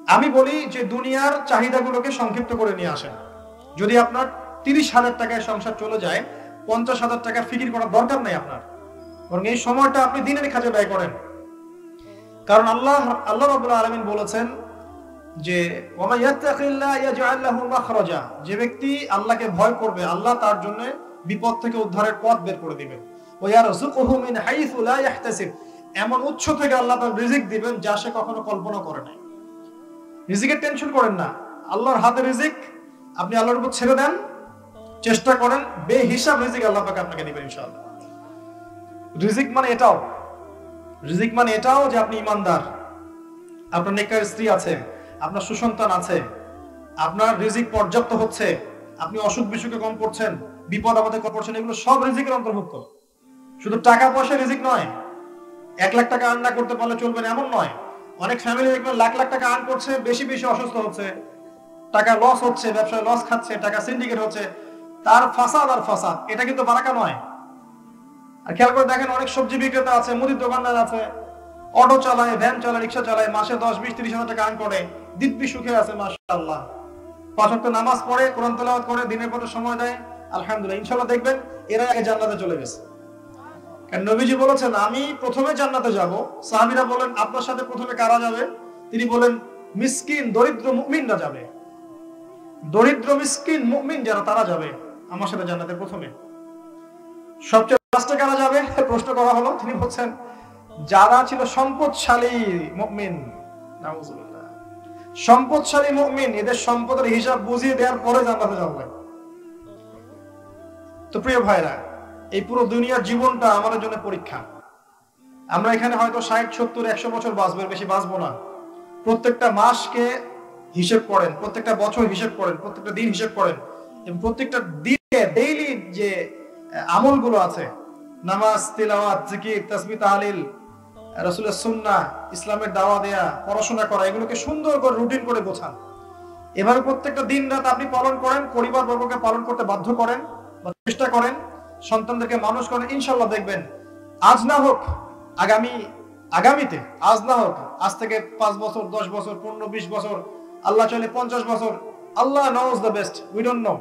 আমি বলি যে দুনিয়ার চাহিদাগুলোকে সংক্ষিপ্ত করে নিয়ে আসেন। যদি আপনার 30,000 টাকায় সংসার চলে যায়, 50,000 টাকা ফিকির করার দরকার নাই আপনার, বরং এই সময়টা আপনি দিনের কাজে ব্যয় করেন। কারণ আল্লাহ রাব্বুল আলামিন বলেছেন যে ওয়া ইয়াত্তাকিল্লাহ ইয়াজআল লাহু মাখরাজা, যে ব্যক্তি আল্লাহকে ভয় করবে আল্লাহ তার জন্য বিপদ থেকে উদ্ধারের পথ বের করে দিবেন। ওয়া ইয়ারযুকুহু মিন হাইসু লা ইয়াহতাসিব, এমন উৎস থেকে আল্লাহ তার রিজিক দিবেন যা সে কখনো কল্পনা করে নাই। রিজিকের টেনশন করেন না, আল্লাহর হাতে রিজিক, আপনি আল্লাহর উপর ছেড়ে দেন, চেষ্টা করেন, বেহিসাব রিজিক আল্লাহ পাক আপনাকে দিবেন ইনশাআল্লাহ। রিজিক মানে এটাও যে আপনি ইমানদার, আপনার নেককার স্ত্রী আছে, আপনার সুসন্তান আছে, আপনার রিজিক পর্যাপ্ত হচ্ছে, আপনি অসুখ বিসুখে কম পড়ছেন, বিপদ আপদে কম পড়ছেন, এগুলো সব রিজিকের অন্তর্ভুক্ত। শুধু টাকা পয়সা রিজিক নয়। 1 লাখ টাকা আর্ন না করতে পারলে চলবে না এমন নয়। অনেক ফ্যামিলি দেখবেন লাখ লাখ টাকা আর্ন করছে, বেশি বেশি অসুস্থ হচ্ছে, টাকা লস হচ্ছে, ব্যবসায় লস খাচ্ছে, টাকা সিন্ডিকেট হচ্ছে, তার ফাসাদ আর ফাসাদ। এটা কিন্তু বারাকা নয়। আর খেয়াল করে দেখেন, অনেক সবজি বিক্রেতা আছে, মুদির দোকানদার আছে, অটো চালায়, ভ্যান চালায়, রিক্সা চালায়, মাসে 10, 20, 30 হাজার টাকা আর্ন করে, দিব্যি সুখে আছে মাশাআল্লাহ। 5 ওয়াক্ত নামাজ পড়ে, কোরআন তেলাওয়াত করে, দিনের পর সময় দেয়, আলহামদুলিল্লাহ। ইনশাআল্লাহ দেখবেন এরা আগে জান্নাতে চলে গেছে। কারণ নবীজি বলেছেন আমি প্রথমে জান্নাতে যাব। সাহাবীরা বলেন আপনার সাথে প্রথমে কারা যাবে? তিনি বলেন মিসকিন, দরিদ্র মুমিনরা যাবে। দরিদ্র মিসকিন মুমিন যারা, তারা যাবে আমার সাথে জান্নাতে প্রথমে। সবচেয়ে লাস্টে কারা যাবে প্রশ্ন করা হলো, তিনি বলছেন যারা ছিল সম্পদশালী মুমিন। নাউজুবিল্লাহ। সম্পদশালী মুমিন, এদের সম্পদের হিসাব বুঝিয়ে দেওয়ার পরে জান্নাতে যাবে। তো প্রিয় ভাইরা, এই পুরো দুনিয়ার জীবনটা আমাদের জন্য পরীক্ষা। আমরা এখানে হয়তো 60, 70, 100 বছর বাঁচবো, বেশি বাঁচবো না। প্রত্যেকটা মাসকে হিসেব করেন, প্রত্যেকটা বছর হিসেব করেন, প্রত্যেকটা দিন হিসেব করেন, এবং প্রত্যেকটা দিনে ডেইলি যে আমলগুলো আছে, নামাজ, তিলাওয়াত, জিকির, তাসবিহ, তাহলিল, রাসূলের সুন্নাহ, ইসলামের দাওয়া দেয়া, পড়াশোনা করা, এগুলোকে সুন্দর করে রুটিন করে গোছান। এভাবে প্রত্যেকটা দিন রাত আপনি পালন করেন, পরিবার বর্গকে পালন করতে বাধ্য করেন বা চেষ্টা করেন, সন্তানদেরকে মানুষ করেন। ইনশাআল্লাহ দেখবেন আজ না হোক আগামীতে, আজ না হোক আজ থেকে 5 বছর, 10 বছর, 15, 20 বছর, আল্লাহ চাইলে 50 বছর, আল্লাহ knows the best, we don't know.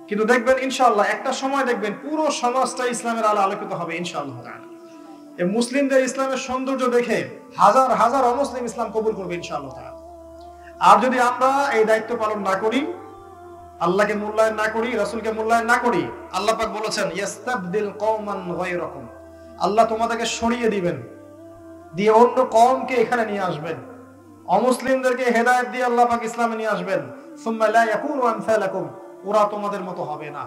কিন্তু দেখবেন ইনশাআল্লাহ একটা সময় দেখবেন পুরো সমাজটা ইসলামের আলো আলোকিত হবে ইনশাআল্লাহ তাআলা। এই মুসলিমদের ইসলামের সৌন্দর্য দেখে হাজার হাজার অমুসলিম ইসলাম কবুল করবে ইনশাআল্লাহ তাআলা। আর যদি আমরা এই দায়িত্ব পালন না করি, আল্লাহকে মূল্যায়ন না করি, রাসূলকে মূল্যায়ন না করি, আল্লাহ পাক বলেছেন ইয়াস্তাবদিল কওমান গায়রাকুম, আল্লাহ তোমাদেরকে সরিয়ে দিবেন, দিয়ে অন্য কওমকে এখানে নিয়ে আসবেন। অমুসলিমদেরকে হেদায়েত দিয়ে আল্লাহ পাক ইসলামে নিয়ে আসবেন। সুম্মা লা ইয়াকুনু আমসালাকুম, ওরা তোমাদের মতো হবে না।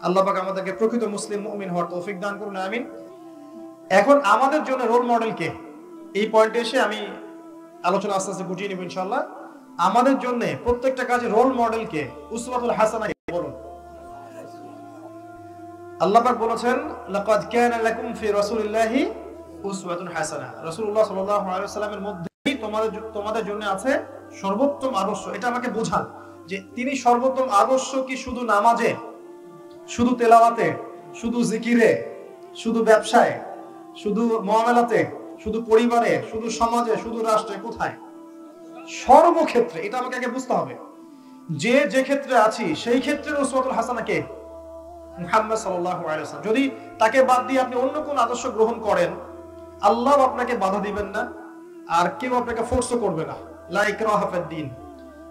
আল্লাহ পাক আমাদেরকে প্রকৃত মুসলিম মুমিন হওয়ার তৌফিক দান করুন, আমিন। এখন আমাদের জন্য রোল মডেল কে? এই পয়েন্টে এসে আমি আলোচনা আস্তে আস্তে গুটিয়ে নেব ইনশাআল্লাহ। আমাদের জন্য প্রত্যেকটা কাজে রোল মডেল কে? উসওয়াতুল হাসানা বলুন। আল্লাহ পাক বলেছেন লাকাদ কানা লাকুম ফি রাসূলিল্লাহি উসওয়াতুন হাসানা, রাসূলুল্লাহ সাল্লাল্লাহু আলাইহি ওয়াসাল্লামের মধ্যেই তোমাদের জন্য আছে সর্বোত্তম আদর্শ। এটা আমাকে বোঝান যে তিনি সর্বোত্তম আদর্শ কি শুধু নামাজে, শুধু তেলাওয়াতে, শুধু জিকিরে, শুধু ব্যবসায়, শুধু মুআমালাতে, শুধু পরিবারে, শুধু সমাজে, শুধু রাষ্ট্রে? কোথায়? সর্বক্ষেত্রে। এটা আমাকে আগে বুঝতে হবে। যে যে ক্ষেত্রে আছি সেই ক্ষেত্রে উসওয়াতুল হাসানা কে? মুহাম্মদ সাল্লাল্লাহু আলাইহি ওয়াসাল্লাম। যদি তাকে বাদ দিয়ে আপনি অন্য কোন আদর্শ গ্রহণ করেন, আল্লাহ আপনাকে বাধা দিবেন না, আর কেউ আপনাকে ফোর্সও করবে না, লা ইকরাহা ফিদ-দীন।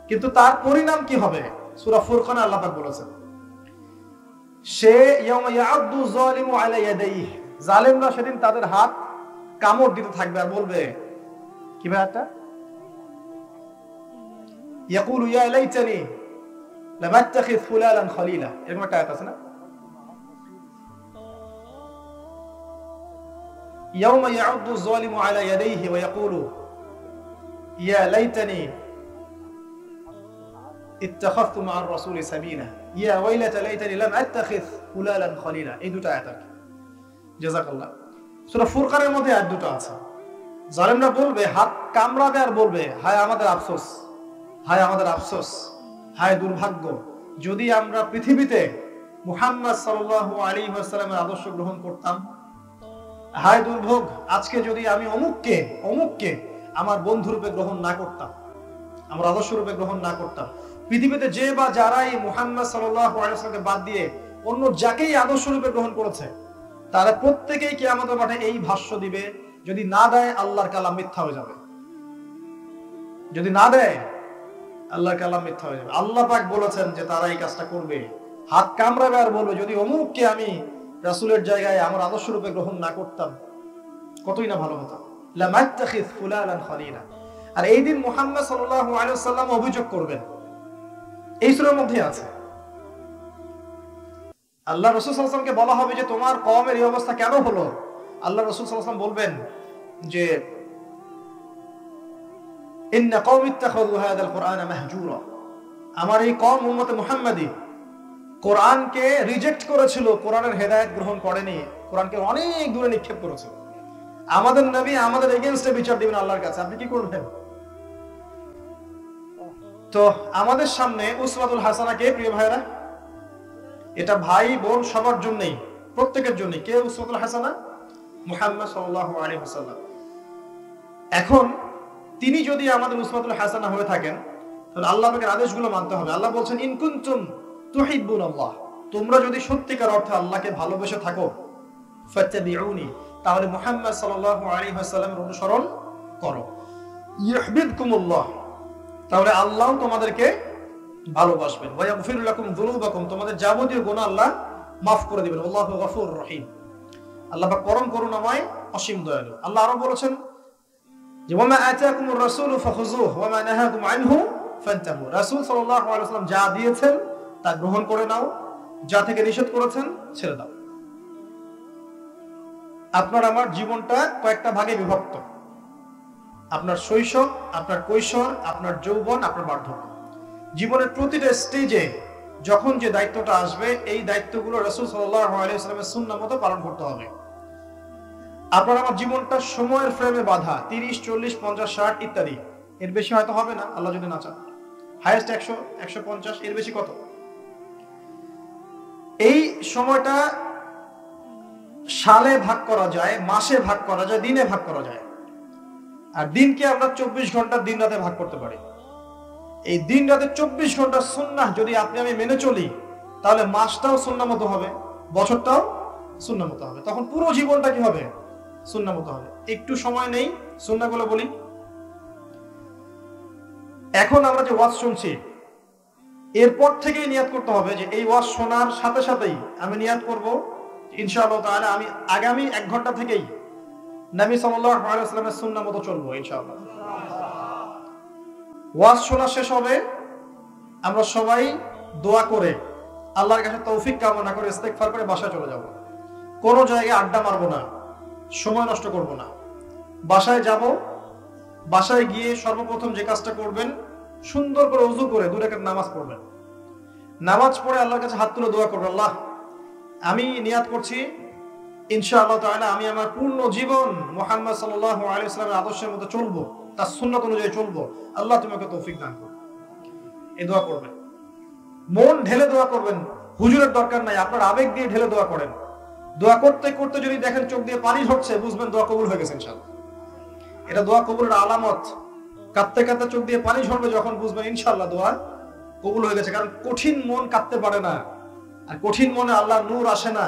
কিন্তু তার পরিণাম কি হবে? সূরা ফুরকানে আল্লাহ পাক বলেছেন সে ইয়াউমা ইয়া'আদু যালিমু আলা ইয়াদাইহি, জালেমরা সেদিন তাদের হাত কামড় দিতে থাকবে আর বলবে, কি ভাই এটা? ইয়াকুলু ইয়া লাইতানি লাম আত্তাখিয ফুলানান খলিলা, এরকম একটা আয়াত আছে না? ইয়াউমা ইয়া'আদু যালিমু আলা ইয়াদাইহি ওয়া ইয়াকুলু ইয়া লাইতানি ইত্তাখাযতু মা'আর রাসূলি সাবিলা ইয়া ওয়াইলাতা লাইতানি লাম আত্তাখিয ফুলানান খলিলা। এই দুটো আয়াত আছে। জাযাকাল্লাহ। সূরা ফুরকানের মধ্যে আয়াত দুটো আছে। জালেমরা বলবে, হাত কামড়াবে আর বলবে, হায় আমাদের আফসোস, হায় আমাদের আফসোস, হায় দুর্ভাগ্য, যদি আমরা পৃথিবীতে মুহাম্মদ সাল্লাল্লাহু আলাইহি ওয়াসাল্লামের আদর্শ গ্রহণ করতাম। হায় দুর্ভোগ, আজকে যদি আমি অমুককে আমার বন্ধুরূপে গ্রহণ না করতাম। আমরা আদর্শ রূপে গ্রহণ না করতাম, পৃথিবীতে যে বা যারাই মুহাম্মদ সাল্লাল্লাহু আলাইহি ওয়াসাল্লামকে বাদ দিয়ে অন্য যাকেই আদর্শ রূপে গ্রহণ করেছে, তারা প্রত্যেকেই কিয়ামতের মাঠে এই ভাষ্য দিবে, যদি না দেয় আল্লাহর কালাম মিথ্যা হয়ে যাবে। যদি না দেয় আল্লাহর কালাম মিথ্যা হয়ে যাবে। আল্লাহ পাক বলেছেন যে তারা এই কাজটা করবে, হাত কামড়াবে আর বলবে যদি অমুককে আমি রাসূলের জায়গায় আমার আদর্শ রূপে গ্রহণ না করতাম কতই না ভালো হতো। লামাত্তাখিয ফুলানান খলিলা। আর এই দিন মুহাম্মদ সাল্লাল্লাহু আলাইহি ওয়াসাল্লাম অভিযোগ করবেন, এই সূরার মধ্যে আছে। আল্লাহ রাসূল সাল্লাল্লাহু আলাইহি ওয়াসাল্লামকে বলা হবে যে তোমার কওমের এই অবস্থা কেন হলো? আল্লাহ রাসূল সাল্লাল্লাহু আলাইহি ওয়াসাল্লাম বলবেন যে ইন্না কওমি ইত্তাখাযু হাযাল কুরআনা মাহজুরা, আমার এই কওম উম্মতে মুহাম্মাদি কোরআনকে রিজেক্ট করেছিল, কোরআনের হেদায়েত গ্রহণ করেনি, কোরআনকে অনেক দূরে নিক্ষেপ করেছিল। আমাদের নবী আমাদের এগেইনস্টে বিচার দিবেন আল্লাহর কাছে, আপনি কি করবেন? তো আমাদের সামনে উসওয়াতুল হাসানা কে প্রিয় ভাইরা? এটা ভাই বোন সবার জন্যই, প্রত্যেকের জন্যই। কে উসওয়াতুল হাসানা? মুহাম্মদ সাল্লাল্লাহু আলাইহি ওয়াসাল্লাম। এখন তিনি যদি আমাদের উসওয়াতুল হাসানা হয়ে থাকেন, তাহলে আল্লাহ পাকের আদেশগুলো মানতে হবে। আল্লাহ বলছেন ইন কুনতুম তুহিব্বুনাল্লাহ, তোমরা যদি সত্যিকার অর্থে আল্লাহকে ভালোবেসে থাকো, ফাত্তাবিউনি, তাহলে মুহাম্মদ সাল্লাল্লাহু আলাইহি ওয়াসাল্লামের অনুসরণ করো। ইউহিব্বুকুমুল্লাহ, তাহলে আল্লাহ তোমাদেরকে ভালোবাসবেন। ওয়া ইয়াগফিরু লাকুম যুনুবাকুম, তোমাদের যাবতীয় গুনাহ আল্লাহ মাফ করে দিবেন। আল্লাহু গফুরুর রহিম, আল্লাহ পাক পরম করুণাময়, অসীম দয়ালু। আল্লাহ আরো বলেছেন যে ওয়া মা আতাকুমুর রাসূলু ফাখুযুহু ওয়া মা নাহাকুম আনহু ফান্তাহু, রাসূল সাল্লাল্লাহু আলাইহি ওয়াসাল্লাম যা দিয়েছেন তা গ্রহণ করে নাও, যা থেকে নিষেধ করেছেন ছেড়ে দাও। আপনার আমার জীবনটা কয়েকটা ভাগে বিভক্ত, আপনার শৈশব, আপনার কৈশোর, আপনার যৌবন, আপনার বার্ধক্য। জীবনের প্রতিটা স্টেজে যখন যে দায়িত্বটা আসবে, এই দায়িত্বগুলো রাসূল সাল্লাল্লাহু আলাইহি ওয়াসাল্লামের সুন্নাহ মতো পালন করতে হবে। আপনার আমার জীবনটা সময়ের ফ্রেমে বাঁধা, 30, 40, 50, 60 ইত্যাদি, এর বেশি হয়তো হবে না আল্লাহ যদি না চান। হাইয়েস্ট 100, 150, এর বেশি কত? এই সময়টা সালে ভাগ করা যায়, মাসে ভাগ করা যায়, দিনে ভাগ করা যায়। আর দিনকে আমরা 24 ঘন্টা দিন রাতে ভাগ করতে পারি। এই দিন রাতে 24 ঘন্টা সুন্নাহ যদি আপনি আমি মেনে চলি, তাহলে মাসটাও সুন্নাহ মতো হবে, বছরটাও সুন্নাহ মতো হবে, তখন পুরো জীবনটা কি হবে? সুন্নাহ মতো হবে। একটু সময় নেই সুন্নাহগুলো বলি। এখন আমরা যে ওয়াজ শুনছি, এরপর থেকেই নিয়াত করতে হবে যে এই ওয়াজ শোনার সাথে সাথেই আমি নিয়াত করব ইনশাআল্লাহ তাআলা আমি আগামী 1 ঘন্টা থেকেই নবী সাল্লাল্লাহু আলাইহি ওয়াসাল্লামের সুন্নাহ মতো চলবো ইনশাআল্লাহ। ওয়াজ শোনা শেষ হবে, আমরা সবাই দোয়া করে আল্লাহর কাছে তৌফিক কামনা করে ইস্তেগফার করে বাসায় চলে যাব। কোনো জায়গায় আড্ডা মারবো না, সময় নষ্ট করব না। বাসায় যাব, বাসায় গিয়ে সর্বপ্রথম যে কাজটা করবেন, সুন্দর করে ওযু করে 2 রাকাত নামাজ পড়বেন। নামাজ পড়ে আল্লাহর কাছে হাত তুলে দোয়া করবেন, আল্লাহ আমি নিয়াত করছি ইনশাআল্লাহ তাআলা আমি আমার পূর্ণ জীবন মুহাম্মদ সাল্লাল্লাহু আলাইহি ওয়াসাল্লামের আদর্শের মতো চলবো, তার সুন্নাত অনুযায়ী চলবো, আল্লাহ তুমি আমাকে তৌফিক দান করো। এই দোয়া করবেন, মন ঢেলে দোয়া করবেন, হুজুরের দরকার নাই, আপনার আবেগ দিয়ে ঢেলে দোয়া করেন। দোয়া করতে করতে যদি দেখেন চোখ দিয়ে পানি ঝরছে, বুঝবেন দোয়া কবুল হয়ে গেছে ইনশাআল্লাহ। এটা দোয়া কবুলের আলামত। কাঁদতে কাঁদতে চোখ দিয়ে পানি ঝরবে যখন, বুঝবেন ইনশাআল্লাহ দোয়া কবুল হয়ে গেছে। কারণ কঠিন মন কাঁদতে পারে না, আর কঠিন মনে আল্লাহর নূর আসে না।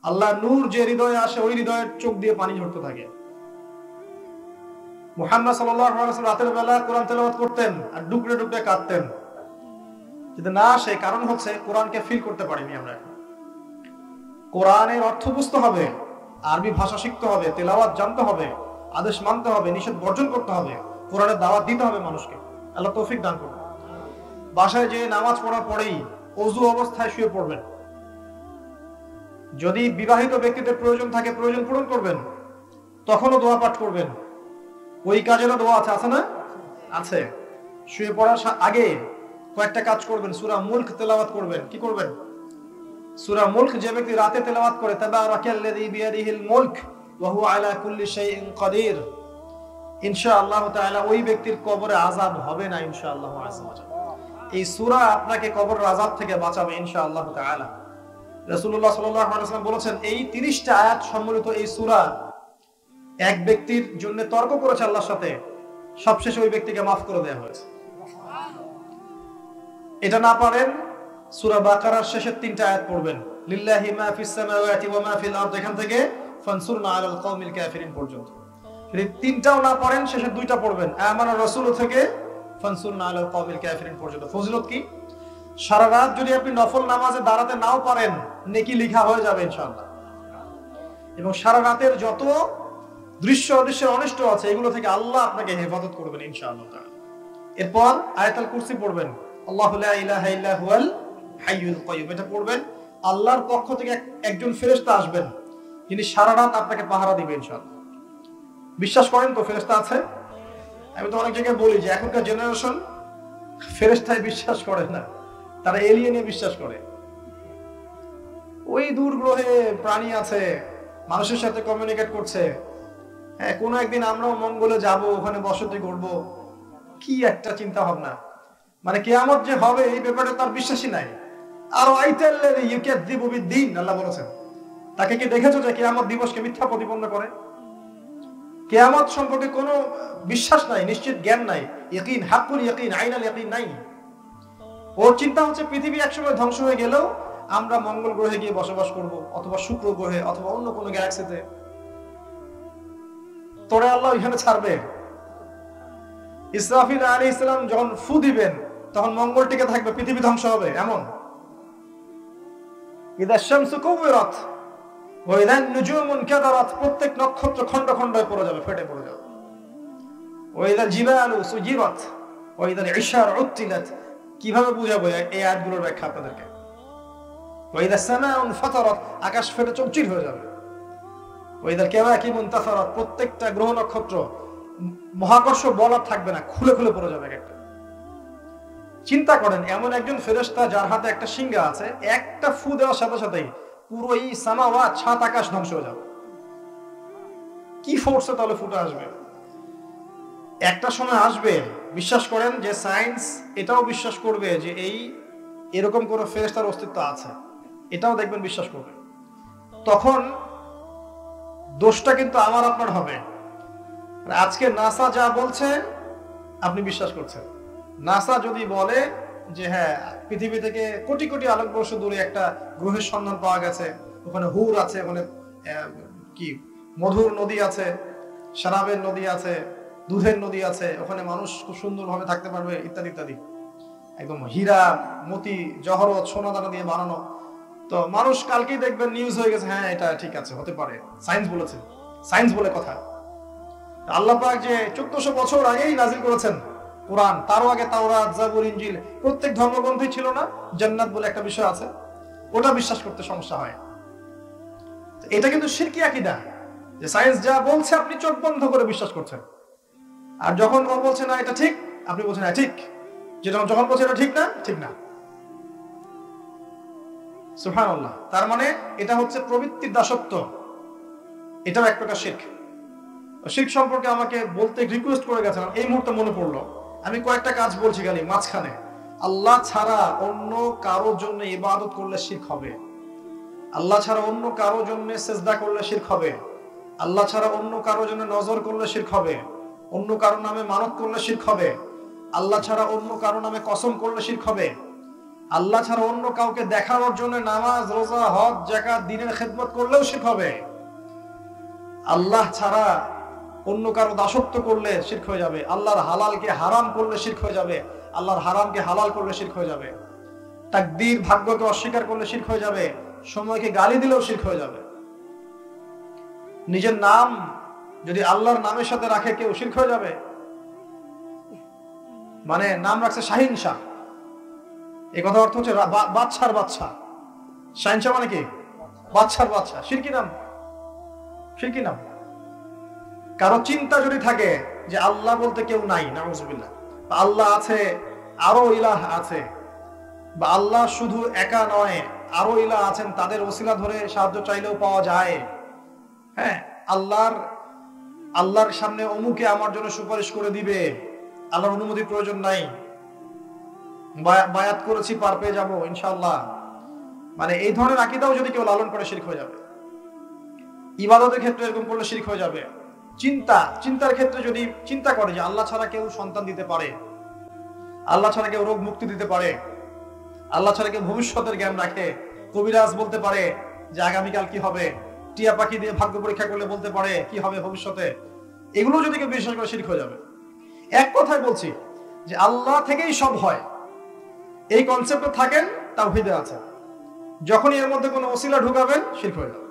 আল্লাহর নূর যে হৃদয়ে আসে, ওই হৃদয়ের চোখ দিয়ে পানি ঝরতে থাকে। মুহাম্মদ সাল্লাল্লাহু আলাইহি ওয়াসাল্লাম রাতের বেলা কোরআন তেলাওয়াত করতেন আর ডুকরে ডুকরে কাঁদতেন। যদি না আসে, কারণ হচ্ছে কোরআনকে ফিল করতে পারিনি আমরা। কোরআনের অর্থ বুঝতে হবে, আরবি ভাষা শিখতে হবে, তেলাওয়াত জানতে হবে, আদেশ মানতে হবে, নিষেধ বর্জন করতে হবে, কোরআনের দাওয়াত দিতে হবে মানুষকে। আল্লাহ তৌফিক দান করুন। বাসায় যে নামাজ পড়ার পরেই ওযু অবস্থায় শুয়ে পড়বেন। যদি বিবাহিত ব্যক্তিদের প্রয়োজন থাকে, প্রয়োজন পূরণ করবেন, তখনও দোয়া পাঠ করবেন। ওই কাজেরও দোয়া আছে, আছে না? আছে। শুয়ে পড়ার আগে কয়েকটা কাজ করবেন। সূরা মুলক তেলাওয়াত করবেন। কি করবেন? সূরা মুলক যে ব্যক্তি রাতে তেলাওয়াত করে, তাবারাকাল্লাযী বিয়াদিহিল মুলক ওয়া হুয়া আলা কুল্লি শাইইন কাদির, ইনশাআল্লাহ তাআলা ওই ব্যক্তির কবরে আযাব হবে না ইনশাআল্লাহ আযজা ওয়া জাল্লা। এই সূরা আপনাকে কবরের আযাব থেকে বাঁচাবে ইনশাআল্লাহ তাআলা। রাসূলুল্লাহ সাল্লাল্লাহু আলাইহি ওয়াসাল্লাম বলেছেন, এই 30টা আয়াত সম্মিলিত এই সূরা এক ব্যক্তির জন্য তর্ক করেছে আল্লাহর সাথে, সবশেষে ওই ব্যক্তিকে মাফ করে দেওয়া হয়েছে। এটা না পারেন সূরা বাকারার শেষের 3টা আয়াত পড়বেন, লিল্লাহি মা ফিস সামাওয়াতি ওয়া মা ফিল আরদ, এখান থেকে ফানসুরনা আলাল কওমিল কাফিরিন পর্যন্ত। যদি 3টাও না পড়েন শেষের 2টা পড়বেন, আমানা রাসূল থেকে ফানসুরনা আলাল কওমিল কাফিরিন পর্যন্ত। ফজিলত কি? সারা রাত যদি আপনি নফল নামাজে দাঁড়াতে নাও পারেন, নেকি লেখা হয়ে যাবে ইনশাআল্লাহ। এবং সারা রাতের যত দৃশ্য অদৃশ্যের অনিষ্ট আছে এগুলো থেকে আল্লাহ আপনাকে হেফাজত করবেন ইনশাআল্লাহ তাআলা। এরপর আয়াতুল কুরসি পড়বেন, আল্লাহু লা ইলাহা ইল্লা হুয়াল হাইয়ুল কাইয়ুম, এটা পড়বেন। আল্লাহর পক্ষ থেকে একজন ফেরেশতা আসবেন যিনি সারা রাত আপনাকে পাহারা দিবেন ইনশাআল্লাহ। বিশ্বাস করেন তো ফেরেশতা আছে? আমি তো অনেক জায়গায় বলি যে এখনকার জেনারেশন ফেরেশতায় বিশ্বাস করে না, তারা এলিয়েনে বিশ্বাস করে। ওই দূর গ্রহে প্রাণী আছে, মানুষের সাথে কমিউনিকেট করছে, হ্যাঁ কোনো একদিন আমরাও মঙ্গলে যাব, ওখানে বসতি করব। কি একটা চিন্তা ভাবনা! মানে কিয়ামত যে হবে এই ব্যাপারে তার বিশ্বাসই নাই। আর আইতাল্লাযী ইউকাযযিবু বিদ্দীন, আল্লাহ বলেছেন, তাকে কি দেখেছো যে কিয়ামত দিবসকে মিথ্যা প্রতিপন্ন করে? কিয়ামত সম্পর্কে কোনো বিশ্বাস নাই, নিশ্চিত জ্ঞান নাই, ইয়াকিন, হাক্কুল ইয়াকিন, আইনাল ইয়াকিন নাই। ওর চিন্তা হচ্ছে পৃথিবী একসময় ধ্বংস হয়ে গেলেও আমরা মঙ্গল গ্রহে গিয়ে বসবাস করব, অথবা শুক্র গ্রহে, অথবা অন্য কোনো গ্যালাক্সিতে। তোরে আল্লাহ এখানে ছাড়বে। ইসরাফিল আলাইহিস সালাম যখন ফু দিবেন তখন মঙ্গল টিকে থাকবে, পৃথিবী ধ্বংস হবে এমন। ইদা শামসু কুবিরাত ওয়া ইদা নুজুমুন কাদারাত, প্রত্যেক নক্ষত্র খণ্ড খণ্ড হয়ে পড়ে যাবে, ফেটে পড়ে যাবে। ওয়া ইদা জিবালু সুজিরাত ওয়া ইদা ইশার উত্তিলাত। কিভাবে বুঝাবো এই আয়াতগুলোর ব্যাখ্যা আপনাদেরকে? ওয়া ইদা সামাউন ফাতারাত, আকাশ ফেটে চৌচির হয়ে যাবে। ওয়া ইদা কাওয়াকিবুন তাসারাত, প্রত্যেকটা গ্রহ নক্ষত্র মহাকর্ষ বল আর থাকবে না, খুলে খুলে পড়ে যাবে একটা। চিন্তা করেন এমন একজন ফেরেশতা যার হাতে একটা সিংহা আছে, একটা ফু দেওয়ার সাথে সাথেই পুরো এই সামাওয়াত, সাত আকাশ ধ্বংস হয়ে যাবে। কি ফোর্সে তাহলে ফুটে আসবে? একটা সময় আসবে, বিশ্বাস করেন যে সায়েন্স এটাও বিশ্বাস করবে যে এরকম কোন ফেরেশতার অস্তিত্ব আছে, এটাও দেখবেন বিশ্বাস করবে। তখন দোষটা কিন্তু আমার আপনার হবে। আজকে নাসা যা বলছে আপনি বিশ্বাস করছেন। নাসা যদি বলে যে হ্যাঁ পৃথিবী থেকে কোটি কোটি আলোকবর্ষ দূরে একটা গ্রহের সন্ধান পাওয়া গেছে, ওখানে হুর আছে, ওখানে কি মধুর নদী আছে, শরাবের নদী আছে, দুধের নদী আছে, ওখানে মানুষ খুব সুন্দরভাবে থাকতে পারবে, ইত্যাদি ইত্যাদি, একদম হীরা মতি জহরত সোনা দানা দিয়ে বানানো। তো মানুষ কালকেই দেখবেন নিউজ হয়ে গেছে, হ্যাঁ এটা ঠিক আছে, হতে পারে, সায়েন্স বলেছে, সায়েন্স বলে কথা। আল্লাহ পাক যে 1400 বছর আগেই নাজিল করেছেন কোরআন, তারও আগে তাওরাত, জাবুর, ইনজিল, প্রত্যেক ধর্মগ্রন্থই ছিল না জান্নাত বলে একটা বিষয় আছে, ওটা বিশ্বাস করতে সমস্যা হয়। এটা কিন্তু শিরকি আকীদা, যে সায়েন্স যা বলছে আপনি চোখ বন্ধ করে বিশ্বাস করছেন, আর যখন ও বলছে না এটা ঠিক, আপনি বলছেন হ্যাঁ ঠিক, যখন বলছে এটা ঠিক না, ঠিক না। সুবহানাল্লাহ। তার মানে এটা হচ্ছে প্রবৃত্তির দাসত্ব, এটাও এক প্রকার শিরক। শিরক সম্পর্কে আমাকে বলতে রিকোয়েস্ট করে গেছেন, এই মুহূর্তে মনে পড়লো। আমি কয়েকটা কাজ বলছি খালি মাঝখানে। আল্লাহ ছাড়া অন্য কারোর জন্য ইবাদত করলে শিরক হবে, আল্লাহ ছাড়া অন্য কারোর জন্য সিজদা করলে শিরক হবে, আল্লাহ ছাড়া অন্য কারোর জন্য নজর করলে শিরক হবে, অন্য কারো নামে মানত করলে শিরক হবে, আল্লাহ ছাড়া অন্য কারো নামে কসম করলে শিরক হবে, আল্লাহ ছাড়া অন্য কাউকে দেখানোর জন্য নামাজ, রোজা, হজ, যাকাত, দ্বীনের খেদমত করলেও শিরক হবে, আল্লাহ ছাড়া অন্য কারো দাসত্ব করলে শিরক হয়ে যাবে, আল্লাহর হালালকে হারাম করলে শিরক হয়ে যাবে, আল্লাহর হারামকে হালাল করলে শিরক হয়ে যাবে, তাকদীর ভাগ্যকে অস্বীকার করলে শিরক হয়ে যাবে, সময়কে গালি দিলেও শিরক হয়ে যাবে। নিজের নাম যদি আল্লাহর নামের সাথে রাখে কেউ, শিরক হয়ে যাবে। মানে নাম রাখছে শাহিন শাহ, এই কথা অর্থ হচ্ছে বাদশার বাদশা। শাহিন শাহ মানে কি? বাদশার বাদশা। শিরকি নাম, শিরকি নাম। কারো চিন্তা যদি থাকে যে আল্লাহ বলতে কেউ নাই, নাউজুবিল্লাহ, বা আল্লাহ আছে, আরো ইলাহ আছে, বা আল্লাহ শুধু একা নয় আরো ইলাহ আছেন, তাদের ওসিলা ধরে সাহায্য চাইলেও পাওয়া যায়, হ্যাঁ আল্লাহর সামনে অমুকে আমার জন্য সুপারিশ করে দিবে, আল্লাহর অনুমতির প্রয়োজন নাই, বায়াত করেছি পার পেয়ে যাবো ইনশাআল্লাহ, মানে এই ধরনের আকীদাও যদি কেউ লালন করে শিরক হয়ে যাবে। ইবাদতের ক্ষেত্রে এরকম করলে শিরক হয়ে যাবে। চিন্তার ক্ষেত্রে যদি চিন্তা করে যে আল্লাহ ছাড়া কেউ সন্তান দিতে পারে, আল্লাহ ছাড়া কেউ রোগ মুক্তি দিতে পারে, আল্লাহ ছাড়া কেউ ভবিষ্যতের জ্ঞান রাখে? কবিরাজ বলতে পারে যে আগামীকাল কি হবে, টিয়া পাখি দিয়ে ভাগ্য পরীক্ষা করলে বলতে পারে কি হবে ভবিষ্যতে। এগুলো যদি কেউ বিশ্বাস করে শিরক হয়ে যাবে। এক কথায় বলছি যে আল্লাহ থেকেই সব হয়, এই কনসেপ্টে থাকেন, তাওহীদে আছে। যখনই এর মধ্যে কোনো ওসিলা ঢুকাবেন শিরক হয়ে যাবে।